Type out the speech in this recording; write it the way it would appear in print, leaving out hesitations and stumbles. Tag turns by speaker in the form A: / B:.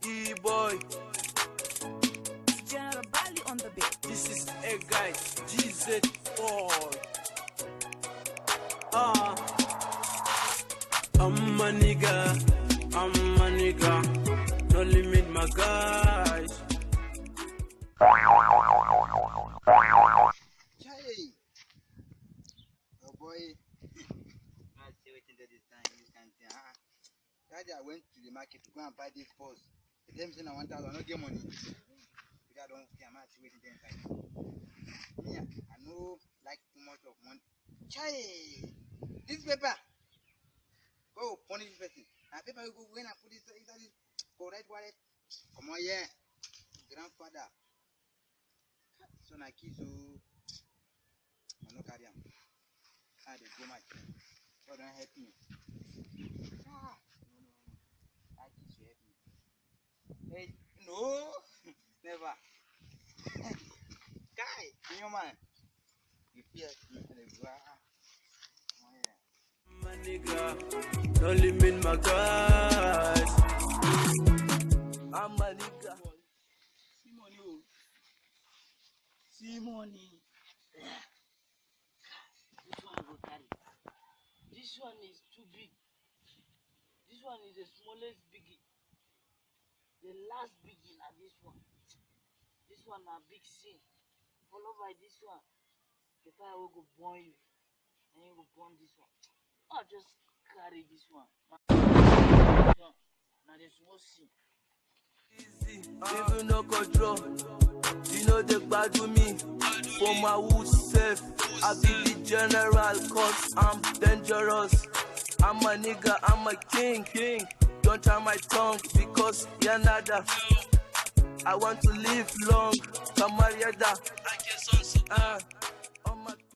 A: E-boy.
B: General Bali on the beat.
A: This is a guy, GZ boy. I'm a nigga, no limit my guys.
C: Hey, oh boy, I say waiting this time. You can say, Daddy, I went to the market to go and buy this purse. The them saying I want I no get money. I don't care. I'm actually waiting there. Yeah, I know like too much of money. Hey, this paper. Go punish this person. And paper you go when I put this inside this correct wallet. Come on, yeah, grandfather. So na kids so I no carry am. They go much. God don't help me. No. I kids help me. Hey, no, never. Guy, you man. You fear me.
A: I'm a nigga, no limit my guys. I'm a nigga.
C: See money, oh. See money.
D: This one go carry. This one is too big. This one is the smallest biggie. The last biggie na this one. This one na big C. Followed by this one. The fire will go burn you. And you go burn this one. I'll just carry this one. Now the small C.
A: Easy, if you no control, you know they bad to me. For my wood self, I be the general, cause I'm dangerous. I'm a nigga, I'm a king. Don't try my tongue, because you're nada. I want to live long, camarada.